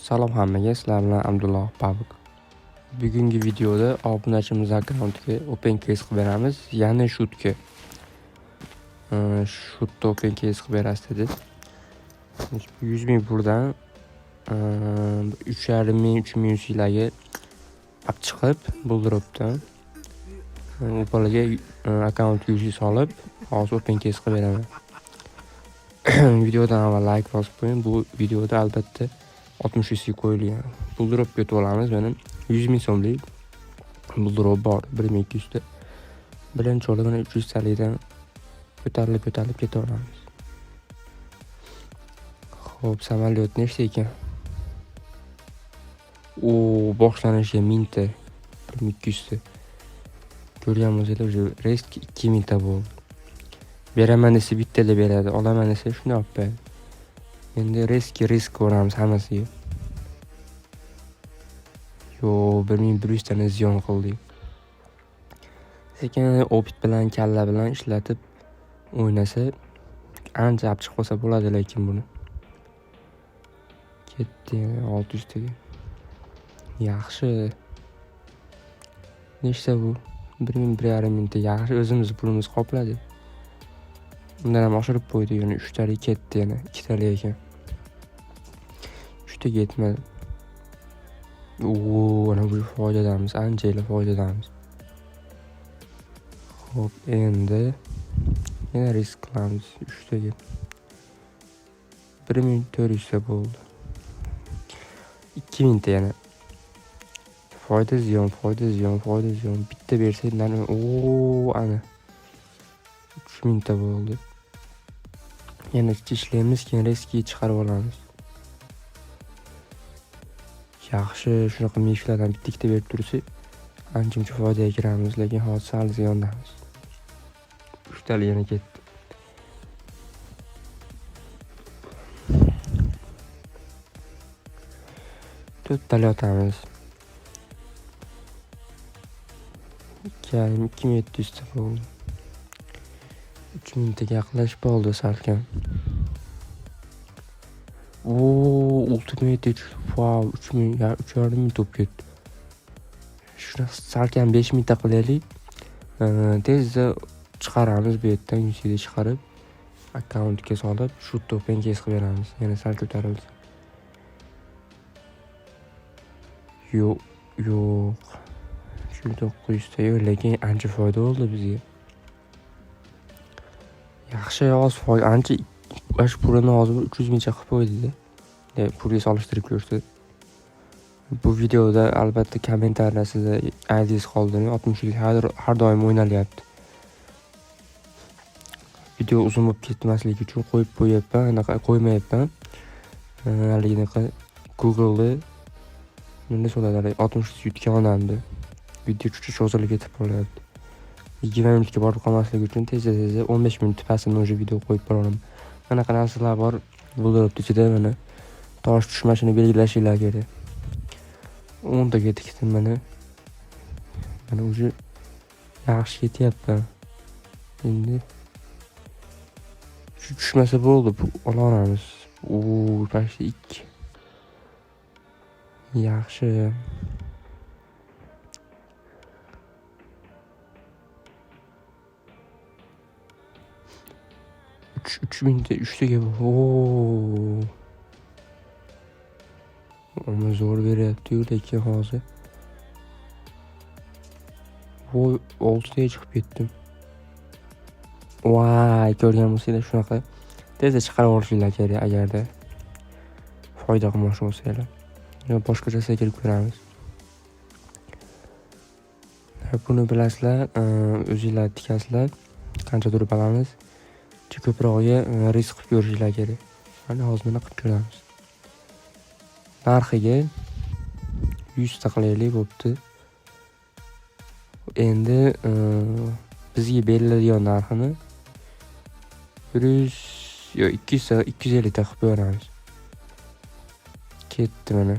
Salom hammaga, sizlar bilan Abdulloh Babuk. Bugungi videoda obunachimiz akkauntiga open case qilib beramiz, ya'ni shutga. Shutda open case qilib berasiz dedi. 100 ming puldan 3,5 ming, 3 ming USDlarga olib chiqib, buldiropdan u bolaga akkauntga USD solib, hozir open case qilib beraman. Videodan avval like bosib qo'ying. Bu videoda albatta 60 USD qo'yilgan. Buldirop yutib olamiz. Benim 100 ming so'mlik buldirop bor, 1200 ta. Birinchi o'rnidan 300 talikdan ko'tarilib ketaveramiz. Xo'p, samolyot nechta ekan? Boshlanishi 1000 ta, 1200 ta. Ko'rgan bo'lsanglar, resk 2000 ta bo'ldi. Beraman desa bittada beradi, olaman desa shunday olib beradi. Endi risk ko'ramiz hammasiga. 1100 tani ziyon qildik. Sekin opit bilan, kalla bilan ishlatib o'ynasa ancha olib chiqib olsa bo'ladi, lekin buni ketdi 600 taga. Yaxshi. Nechta bu? 1,5 mingta. Yaxshi, o'zimiz pulimiz qopladi. Undan ham oshirib qo'ydi, yana 3 talik ketdi, yana 2 talik ekan. 3 ta ketmadi. Ana bu foydadamiz, anchayla foydadamiz. Xo'p, endi yana risk qilamiz. 3 taga 1400 ta bo'ldi. 2000 ta yana. Foyda ziyon. Bitta bersanglar, ana 3000 ta bo'ldi. Yana ishlaymiz, keyin riskga chiqarib olamiz. Yaxshi, shunaqa mishlardan bitta berib tursa, ancha foydaga kiramiz, lekin hozir sal ziyondamiz. 3 tali yana ketdi. To'rttali otamiz. 2700 ta bo'ldi. 3000 taga yaqinlashib bo'ldi salkam. Ultimate wow, 3000 ya 3,5 ming top ketdi. Shuni salkam 5000 ta qilaylik. Tezda chiqaramiz, bu yerdan USD chiqarib akkauntga solib, shutda open case qilib beramiz. Yana sal ko'tarildi. Yo'q. 900 ta, lekin ancha foyda bo'ldi bizga. Yaxshi, oz foyda, ancha bash pulini hozir 300 mingcha qilib qo'ydi-da. Pulga solishtirib ko'rdi. Bu videoda albatta kommentariyada sizda IDs qoldirmang. 60 har doim o'ynalyapti. Video uzun bo'lib ketmasligi uchun qo'yib qo'yapman, anaqa qo'ymayapman. Haligacha Google'da menda so'radi 60 yutgan odamni. Video cho'zilib ketib qolyapti. 20 minutga borib qolmasligi uchun tezda 15 minut pasini o'sha video qo'yib boraman. Qanaqa narsalar bor bo'lib ichida, mana tosh tushmashini belgilashinglar kerak. 10 ta ketdi mana. Mana o'sha yaxshi ketyapti. Endi shu tushmasa bo'ldi, olaveramiz. Pashta 2. Yaxshi. 3000 ta 3 taga. Ama zo'r beryapti, lekin hozir 6 taga chiqib ketdim. Voy, ko'rgan bo'lsanglar shunaqa tezda chiqarib olishinglar kerak agarda foyda qilmoqchi bo'lsanglar. Yo boshqachasiga kirib ko'ramiz. Buni bilasizlar, o'zingizlar tikasizlar, qancha turib olamiz. Ko'prog'iga risk qilib ko'rishinglar kerak. Mana hozir nima qilib ko'ramiz. Narxiga 100 ta qilaylik bo'pti. Endi bizga beriladigan narxini 250 ta qilib ko'ramiz. Ketdi mana.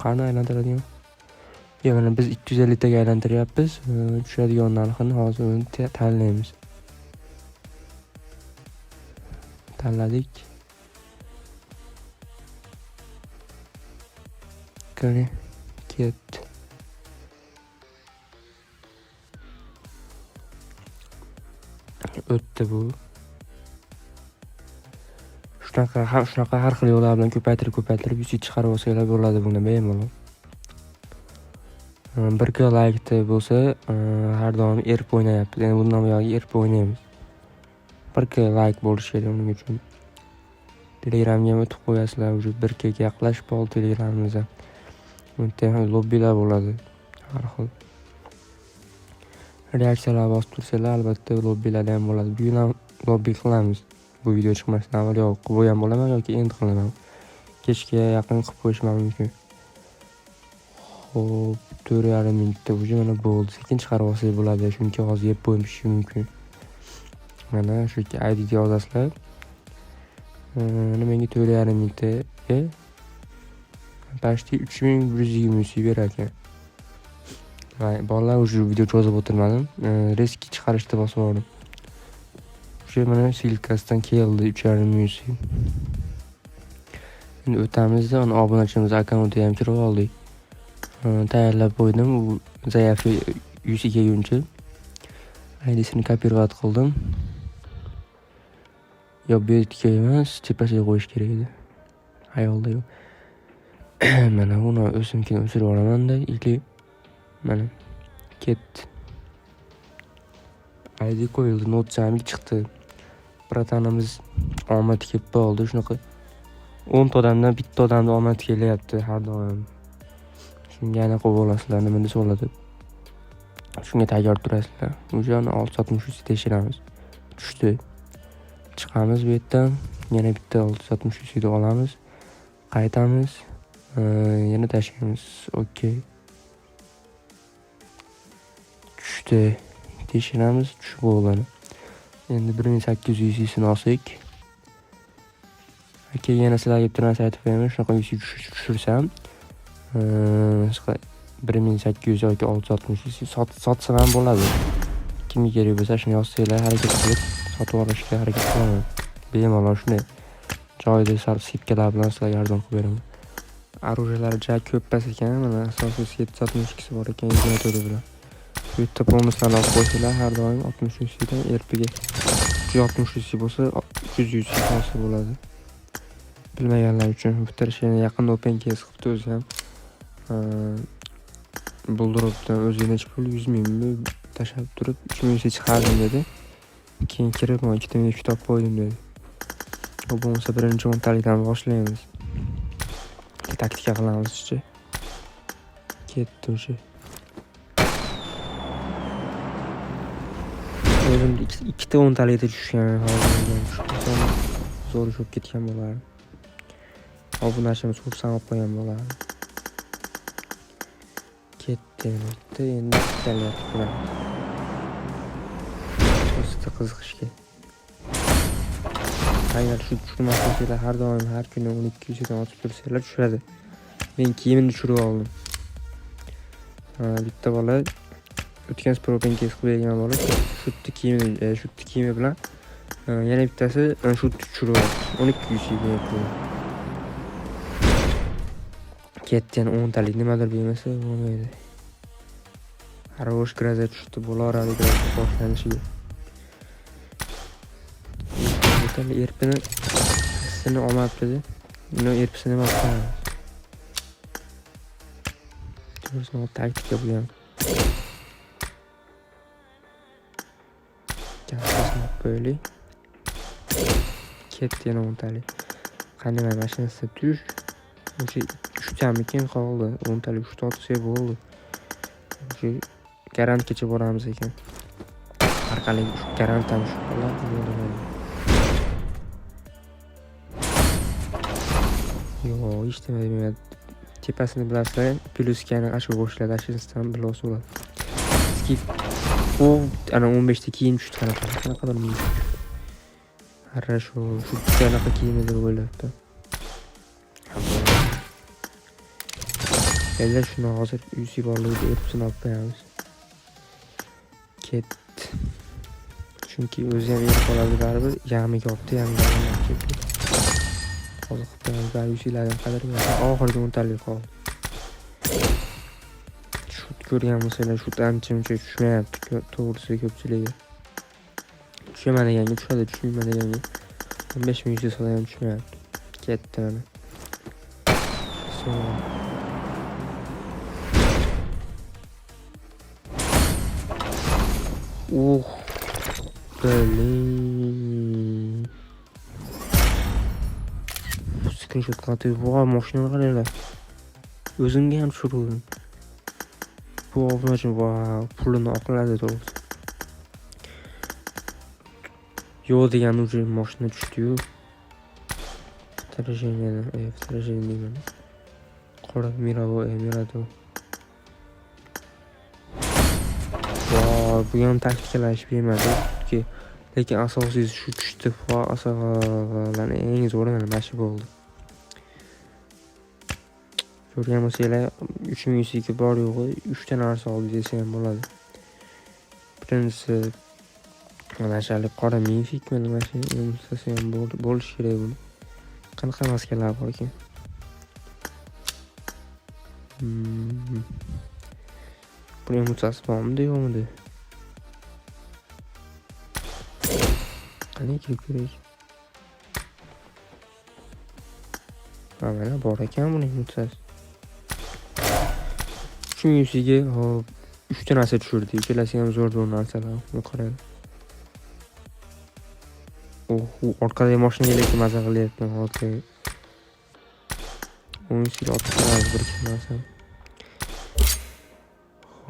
Qani aylantiradigan? Mana biz 250 taga aylantiryapmiz. Tushadigan narxini hozir tanlaymiz. Tanladik. qani ketdi. O'tdi bu. Shunaqa har xil yo'llar bilan ko'paytirib yuz chiqarib olsanglar bo'ladi buni bemalol. 1k like bo'lsa, har doim erp o'ynayapmiz. Endi bundan buyog'iga erp o'ynaymiz. 1k like bo'lishi kerak uning uchun. Telegramga o'tib qo'yasizlar, уже 1k ga yaqinlashib qoldi Telegramimizda. Unda lobbilar bo'ladi. Har xil. Reaksiyalar bosib tursanglar, albatta lobbilarda ham bo'ladi. Bugun ham lobbi qilamiz. Bu video chiqmasdan avval yo'q, qilib ham bo'laman yoki endi qilaman. Kechga yaqin qilib qo'yishim mumkin. Xo'p, 4,5 minutda уже mana bo'ldi. Sekin chiqarib olsak bo'ladi, chunki hozir yeb qo'yishi mumkin. Mana shu ID yozasizlar. Menga 4,5 minutga почти 3120 berar ekan. Bolalar уже video yozib o'tirmadim. Reski chiqarishda bosib oldim. O'sha mana silkasidan keldi 3,5 Endi o'tamizda uni obunachimiz akkauntiga ham kirib oldik. Tayyorlab qo'ydim. U zayafi 100 kelguncha ID'sini kopirovat qildim. Yo bu yerga emas, tepasiga qo'yish kerak edi. Ayolda yo'q. Mana buni o'simkini o'chirib olaman-da, ili mana ketdi. ID qo'yildi, notchamiz chiqdi. Bratanimiz omad kelib qoldi. Shunaqa 10 ta odamdan bitta odamga omad kelyapti har doim. Shunga yana qo'yib olasizlar, nima desa bo'ladi. Shunga tayyor turasizlar. O'shani 663 tekshiramiz. Tushdi. Chiqamiz bu yerdan, yana bitta 663 ni olamiz. Qaytamiz. Yana tashlaymiz. Okey. Tushdi. Tekshiramiz, tushib bo'ladi. Endi 1800 ni olsak. Aka yana sizlarga bitta narsa aytib qo'yaman, shunaqa tushirsam, 1800 yoki 660 sotsam ham bo'ladi. Kimga kerak bo'lsa shuni yozsanglar, harakat qilib sotib olishga harakat qilaman. Bemalol shunday joyida skidkalar bilan sizlarga arzon qilib beraman. Оружиялari juda ko'p pas ekan, mana asosiy 762 bor ekan, generatori bilan. Bu yerda bonuslarni olib qo'ysanglar, har doim 63 dan RPga 363 bo'lsa, 300 olsa bo'ladi. Bilmaganlar uchun bitirishga yaqin open case qilibdi o'zi ham. Bulduropdan o'zi necha pul 100 mingmi tashab turib 3 mingga chiqardim dedi. Keyin kirib, men 2 mingga kitob qo'ydim dedi. Bu bo'lsa birinchi o'ntalikdan boshlaymiz. Taktika qilamiz-chi. Ketdi o'sha. O'zim ikkita o'ntalikda tushgan hozir. Zo'r tushib ketgan bo'lardi. Obunachimiz xursand olib qo'ygan bo'lardi. Ketdi endi bittalar qilamiz. O'sida qiziqishga. Agar shu tushirmasanglar har doim har kuni 1200 dan ochib tursanglar tushadi. Men kiyimini tushirib oldim. Bitta bola o'tgan propen case qilib bergan bola shu kiyimi bilan yana bittasi shu tushirib oldi. 1200 ga qo'ydi. Ketdi yana 10 talik nimadir bilmasa bo'lmaydi. Harosh grazet tushdi bo'laradi boshlanishiga. Erpini sini olmabdi. Buni erpisini nima qilamiz? To'g'risini taktika bu ham. Kassasini qo'yaylik. Ketdi yana 10 talik. Qanday mashinasi tush. O'sha 3 tamikin qoldi. 10 talik 3 totsa bo'ldi. O'sha garantgacha boramiz ekan. Orqali garant ham shu bo'ladi. Yo, ishtamayman. Tepasini bilasizlar, plyuskani ashib qo'shiladi, ashisidan bilasiz bo'ladi. Skip u ana 15 ta kiyim tushdi qanaqa ming. Хорошо, shu qanaqa kiyim deb o'ylabdi. Endi shuni hozir UC borligida epsini olib qo'yamiz. Ketdi. Chunki o'zi ham ep qoladi baribir, yamiga olibdi, yamiga olib. Hozir qilib UC'lardan qadar oxirgi o'ntalik qoldi. Şut ko'rgan bo'lsanglar, şut ancha-muncha tushmayapti to'g'risi ko'pchiligi. Tushaman deganga tushadi, tushmayman deganga 15 ming yuz so'm ham tushmayapti. Ketdi mana. Blin. Screenshot qilib, voy mashinani qaranglar. O'zimga ham tushirdim. Bu ovunachim voy pulini oqladi to'g'risi. Yo'q degan уже mashina tushdi-yu. Вторжение. Qora Mirado. Bu ham taktikalashib yemadi. Lekin asosiysi shu tushdi. Asolan eng zo'ri mana shu bo'ldi. Ko'rgan bo'lsanglar 3100 ga bor yo'g'i 3 ta narsa oldi desa ham bo'ladi. Birinchisi mana shunday qora mifik mana mashina emsasi ham bo'lishi kerak buni. Qanaqa maskalar bor ekan? Buni emsasi bormi yo'qmi? Qani kirib kerak? Mana bor ekan buni emsasi. 3100 ga hop 3 ta narsa tushirdi. Ikkalasi ham zo'r narsalar. Buni qarang. Orqadagi mashinaga lekin maza qilyapman hozir. 10 otib bir narsa.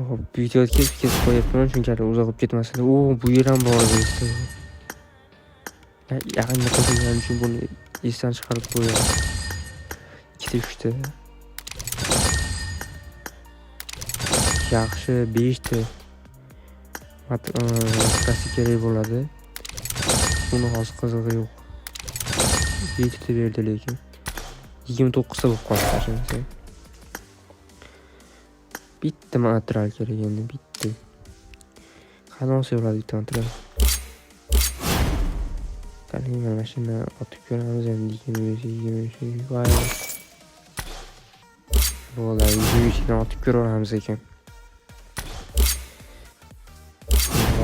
Hop, videoga kesib qo'yapman, chunki uzoq ketmasin. Bu yer ham bor edi. Yaqinda qo'ygan uchun buni esdan chiqarib qo'yaman. 2 ta 3 ta. Yaxshi 5 ta. Plastik kerak bo'ladi. Buni hozir qizig'i yo'q. 7 ta berdi lekin 29 ta bo'lib qoldi tashlansa. Bitta material kerak endi, bitta. Qanday bo'ladi bitta material? Qani mashina otib ko'ramiz endi 20. Voy. Bo'ladi, 20 dan otib ko'ramiz ekan.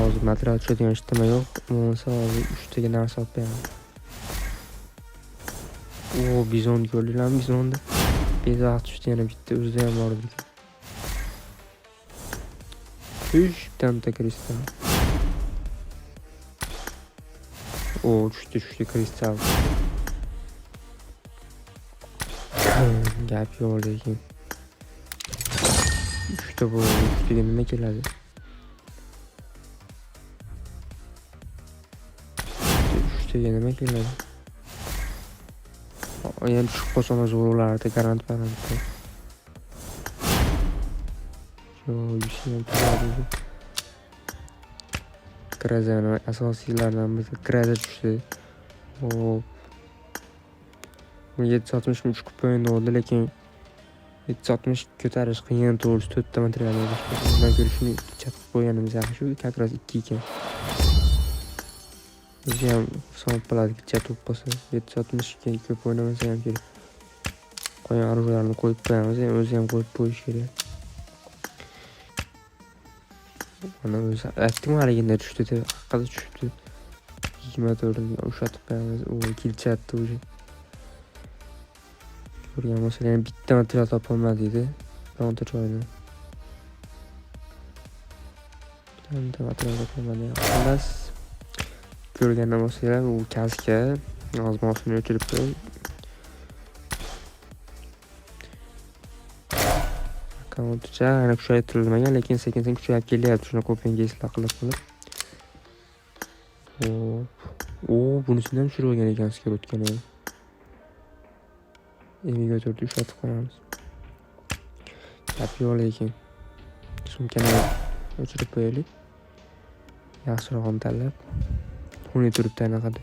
Hozir material tushadigan ishtima yo'q. Bo'lmasa hozir 3 taga narsa olib beraman. Bizon ko'rdilarmi? Bizonda bezaq tushdi yana bitta o'zida ham bor edi. 3 ta kristal. Tushdi kristal. Gap yo'q lekin. 3 ta bu 3 taga nima keladi? Nima keladi? Endi tushib qolsa zo'r bo'lardi, garant beradi. Krazani asosiylardan biri kraza tushdi. 760 ming chiqib qo'yindi, lekin 760 ko'tarish qiyin to'g'risi 4 ta material boshqa. Bundan ko'ra shuni chapib qo'yganimiz yaxshi, shu kakras 2 ekan. O'zi ham hisob qiladi, chatib bo'lsa 760 ga ko'p o'ynamasa ham kerak. Qo'ygan oruzlarni qo'yib qo'yamiz, o'zi ham qo'yib qo'yish kerak. Mana o'zi aytdim haligida tushdi deb, haqiqatda tushdi. 24 ga ushatib qo'yamiz, u kilchatdi o'zi. Ko'rgan bo'lsanglar bitta material topolmadi edi. Bironta joyda. Bitta material topolmadi. Xullas ko'rgandan bo'lsanglar u kaska ozmoqni o'chirib qo'y. Akkauntcha aniq kuchaytirilmagan, lekin sekin-sekin kuchayib kelyapti. Shuni ko'pingiyslar qilib. Bunisidan ham tushirib olgan ekansiz o'tgan yil. Navigatorni ishlatib qo'yamiz. Gap yo'q lekin. Sumkani o'chirib qo'yaylik. Yaxshirog'ini tanlab. Uni turibdi anaqada.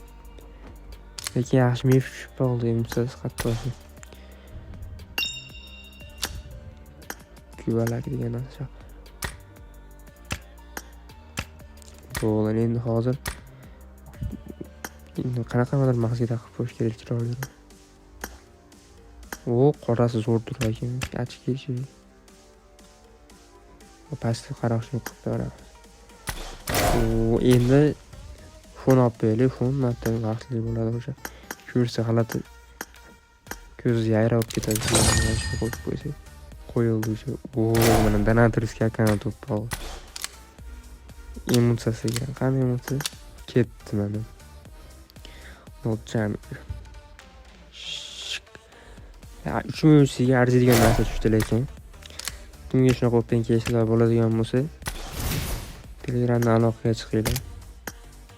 Lekin yaxshi mif tushib qoldi, emsiz qattiq. Kuvalak degan narsa. Bo'lgan endi hozir. Qanaqadir mahsiya taqib qo'yish kerak chiroyli. Qorasi zo'r turadi ekan. Achib kelishi. pastga qarashni ko'taramiz. Endi fon olib qo'yaylik. Fon marta vaqtli bo'ladi o'sha. Ko'rsa g'alati ko'z yayrab ketadi. Mana shu qo'yib qo'ysak. Qo'yildi o'sha. Mana donatorskiy akkaunt to'pol. Emotsiyasiga qanday emotsiya? Ketdi mana. Notcham. 3 USDga arziydigan narsa tushdi lekin. Kimga shunaqa o'tgan keyslar bo'ladigan bo'lsa, Telegramdan aloqaga chiqinglar.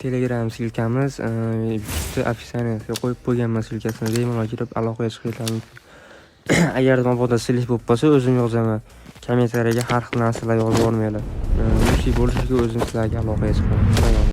Telegram silkamiz bitta opsiyasiga qo'yib qo'yganman silkasini. Bemalol kirib aloqaga chiqinglar mumkin. Agar mabodo silish bo'lib qolsa, o'zim yozaman. Kommentariyaga har xil narsalar yozib olmanglar. Mushuk bo'lishiga o'zim sizlarga aloqaga chiqaman.